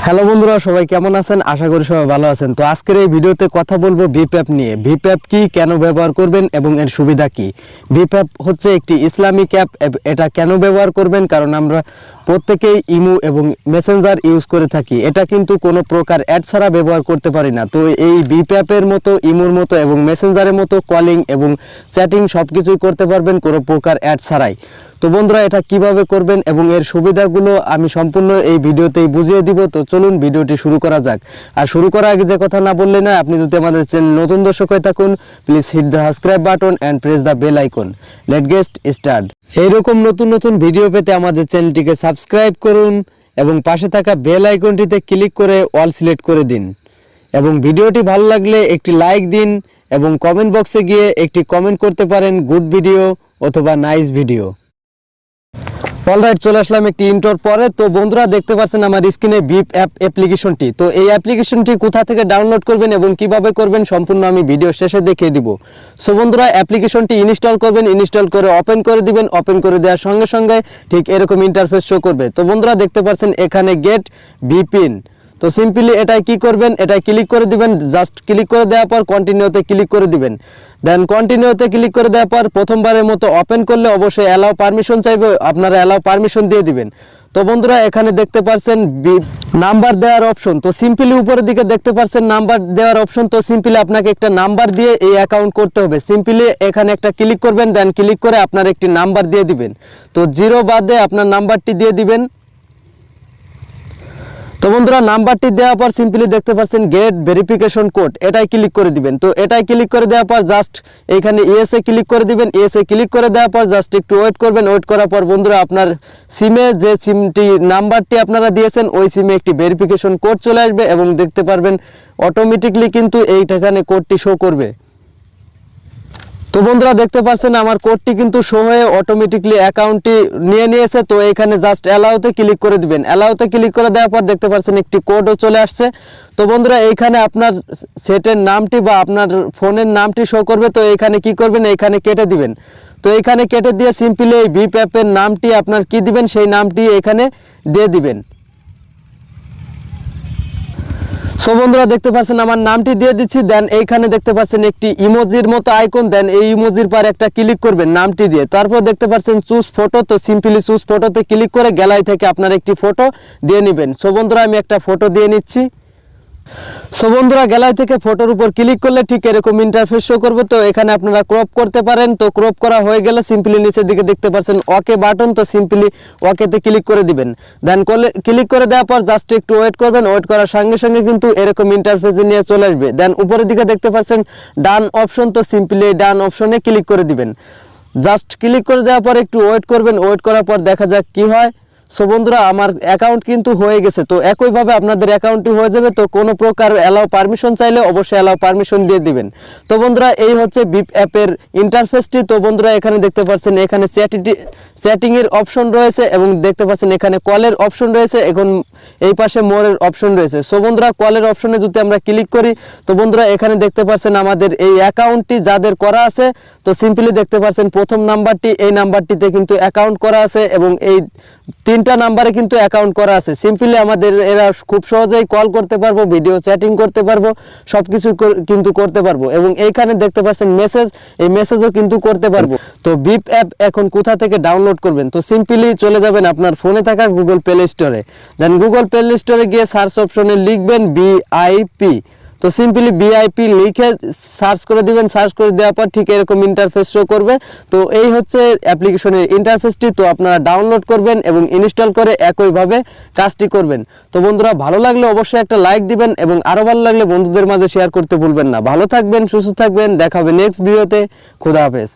Hello বন্ধুরা, সবাই কেমন আছেন? আশা করি সবাই ভালো আছেন। তো আজকের এই ভিডিওতে কথা বলবো ভিপ্যাপ নিয়ে। ভিপ্যাপ কি, কেন ব্যবহার করবেন এবং এর সুবিধা কি। ভিপ্যাপ হচ্ছে একটি ইসলামিক অ্যাপ। এটা কেন ব্যবহার করবেন? কারণ আমরা প্রত্যেকেই ইমো এবং মেসেঞ্জার ইউজ করে থাকি। এটা কিন্তু কোনো প্রকার অ্যাড ছাড়া ব্যবহার করতে পারি না। তো এই ভিপ্যাপের মতো, ইমোর মতো এবং মেসেঞ্জারের মতো কলিং এবং চ্যাটিং সব কিছুই করতে পারবেন কোনো প্রকার অ্যাড ছাড়াই। তো বন্ধুরা, এটা কিভাবে করবেন এবং এর সুবিধাগুলো আমি সম্পূর্ণ এই ভিডিওতেই বুঝিয়ে দিব। তো চলুন ভিডিওটি শুরু করা যাক। আর শুরু করার আগে যে কথা না বললে না, আপনি যদি আমাদের চ্যানেল নতুন দর্শক হয়ে থাকুন, please hit the subscribe button and press the bell icon. Let get start. এইরকম নতুন নতুন ভিডিও পেতে আমাদের চ্যানেলটিকে সাবস্ক্রাইব করুন এবং পাশে থাকা বেল আইকনটিতে ক্লিক করে অল সিলেক্ট করে দিন। এবং ভিডিওটি ভালো লাগলে একটি লাইক দিন এবং কমেন্ট বক্সে গিয়ে একটি কমেন্ট করতে পারেন, গুড ভিডিও অথবা নাইস ভিডিও। অলরাইট, চলে আসলাম একটি ইন্ট্রোর পরে। তো বন্ধুরা, দেখতে পাচ্ছেন আমার স্ক্রিনে ভিপ অ্যাপ অ্যাপ্লিকেশনটি। তো এই অ্যাপ্লিকেশনটি কোথা থেকে ডাউনলোড করবেন এবং কিভাবে করবেন সম্পূর্ণ আমি ভিডিও শেষে দেখিয়ে দিব। সো বন্ধুরা, অ্যাপ্লিকেশনটি ইনস্টল করবেন, ইনস্টল করে ওপেন করে দিবেন। ওপেন করে দেওয়ার সঙ্গে সঙ্গে ঠিক এরকম ইন্টারফেস শো করবে। তো বন্ধুরা, দেখতে পাচ্ছেন এখানে গেট ভিপিন। তো সিম্পলি এটাই কি করবেন, এটাই ক্লিক করে দিবেন। জাস্ট ক্লিক করে দেওয়ার পর কন্টিনিউতে ক্লিক করে দিবেন। দেন কন্টিনিউতে ক্লিক করে দেওয়ার পর প্রথমবারের মতো ওপেন করলে অবশ্যই অ্যালাউ পারমিশন চাইবে, আপনারা অ্যালাউ পারমিশন দিয়ে দিবেন। তো বন্ধুরা, এখানে দেখতে পাচ্ছেন নাম্বার দেওয়ার অপশন। তো সিম্পলি উপরের দিকে দেখতে পাচ্ছেন নাম্বার দেওয়ার অপশন। তো সিম্পলি আপনাকে একটা নাম্বার দিয়ে এই অ্যাকাউন্ট করতে হবে। সিম্পলি এখানে একটা ক্লিক করবেন, দেন ক্লিক করে আপনার একটি নাম্বার দিয়ে দিবেন। তো 0 বাদে আপনার নাম্বারটি দিয়ে দিবেন। তো বন্ধুরা, নাম্বারটি দেওয়ার পর সিম্পলি দেখতে পাচ্ছেন গেট ভেরিফিকেশন কোড, এটাই ক্লিক করে দিবেন। তো এটাই ক্লিক করে দেওয়ার পর জাস্ট এইখানে ইএসএ ক্লিক করে দিবেন। ইএসএ ক্লিক করে দেওয়ার পর জাস্ট একটু ওয়েট করবেন। ওয়েট করার পর বন্ধুরা, আপনার সিমে যে সিমটি নাম্বারটি আপনারা দিয়েছেন ওই সিমে একটি ভেরিফিকেশন কোড চলে আসবে এবং দেখতে পারবেন অটোমেটিকলি কিন্তু এইখানে কোডটি শো করবে। তো বন্ধুরা, দেখতে পাচ্ছেন আমার কোডটি কিন্তু শো হয়ে অটোমেটিকলি অ্যাকাউন্টটি নিয়ে নিয়েছে। তো এখানে জাস্ট অ্যালাউতে ক্লিক করে দিবেন। অ্যালাউতে ক্লিক করে দেওয়ার পর দেখতে পাচ্ছেন একটি কোডও চলে আসছে। তো বন্ধুরা, এইখানে আপনার সেটের নামটি বা আপনার ফোনের নামটি শো করবে। তো এইখানে কি করবেন, এইখানে কেটে দিবেন। তো এইখানে কেটে দিয়ে সিম্পলি এই ভিপ অ্যাপের নামটি আপনার কি দিবেন, সেই নামটি এখানে দিয়ে দিবেন। সো বন্ধুরা, দেখতে পাচ্ছেন আমার নামটি দিয়ে দিচ্ছি। দেন এইখানে দেখতে পাচ্ছেন একটি ইমোজির মতো আইকন। দেন এই ইমোজির পর একটা ক্লিক করবেন নামটি দিয়ে। তারপর দেখতে পাচ্ছেন চুজ ফটো। তো সিম্পলি চুজ ফটোতে ক্লিক করে গ্যালারি থেকে আপনার একটি ফটো দিয়ে নেবেন। সো বন্ধুরা, আমি একটা ফটো দিয়ে নিচ্ছি। সো বন্ধুরা, গ্যালারি থেকে ফটোর উপর ক্লিক করলে ঠিক এরকম ইন্টারফেস শো করবে। তো এখানে আপনারা ক্রপ করতে পারেন। তো ক্রপ করা হয়ে গেলে সিম্পলি নিচের দিকে দেখতে পাচ্ছেন ওকে বাটন। তো সিম্পলি ওকেতে ক্লিক করে দিবেন। দেন ক্লিক করে দেওয়ার পর জাস্ট একটু ওয়েট করবেন। ওয়েট করার সঙ্গে সঙ্গে কিন্তু এরকম ইন্টারফেসে নিয়ে চলে আসবে। দেন উপরের দিকে দেখতে পাচ্ছেন ডান অপশন। তো সিম্পলি ডান অপশনে ক্লিক করে দিবেন। জাস্ট ক্লিক করে দেওয়ার পর একটু ওয়েট করবেন। ওয়েট করার পর দেখা যাক কি হয়। সো বন্ধুরা, আমার অ্যাকাউন্ট কিন্তু হয়ে গেছে। তো একইভাবে আপনাদের অ্যাকাউন্টটি হয়ে যাবে। তো কোনো প্রকার অ্যালাউ পারমিশন চাইলে অবশ্যই অ্যালাউ পারমিশন দিয়ে দিবেন। তো বন্ধুরা, এই হচ্ছে ভিপ অ্যাপের ইন্টারফেসটি। তো বন্ধুরা, এখানে দেখতে পাচ্ছেন এখানে চ্যাটিংয়ের অপশন রয়েছে এবং দেখতে পাচ্ছেন এখানে কলের অপশন রয়েছে। এখন এই পাশে মোরের অপশন রয়েছে। সো বন্ধুরা, কলের অপশনে যদি আমরা ক্লিক করি, তো বন্ধুরা এখানে দেখতে পাচ্ছেন আমাদের এই অ্যাকাউন্টটি যাদের করা আছে। তো সিম্পলি দেখতে পাচ্ছেন প্রথম নাম্বারটি, এই নাম্বারটিতে কিন্তু অ্যাকাউন্ট করা আছে এবং এই 3টা নাম্বারে কিন্তু অ্যাকাউন্ট করা আছে। সিম্পলি আমাদের এরা খুব সহজেই কল করতে পারবো, ভিডিও চ্যাটিং করতে পারবো, সব কিছু কিন্তু করতে পারবো। এবং এইখানে দেখতে পাচ্ছেন মেসেজ, এই মেসেজও কিন্তু করতে পারবো। তো ভিপ অ্যাপ এখন কোথা থেকে ডাউনলোড করবেন? তো সিম্পলি চলে যাবেন আপনার ফোনে থাকা গুগল প্লে স্টোরে। দেন গুগল প্লে স্টোরে গিয়ে সার্চ অপশনে লিখবেন VIP। তো সিম্পলি VIP লিখে সার্চ করে দিবেন। সার্চ করে দেওয়ার পর ঠিক এরকম ইন্টারফেস শো করবে। তো এই হচ্ছে অ্যাপ্লিকেশনের ইন্টারফেসটি। তো আপনারা ডাউনলোড করবেন এবং ইনস্টল করে একইভাবে কাজটি করবেন। তো বন্ধুরা, ভালো লাগলে অবশ্যই একটা লাইক দিবেন এবং আরও ভালো লাগলে বন্ধুদের মাঝে শেয়ার করতে ভুলবেন না। ভালো থাকবেন, সুস্থ থাকবেন। দেখা হবে নেক্সট ভিডিওতে। খোদা হাফেজ।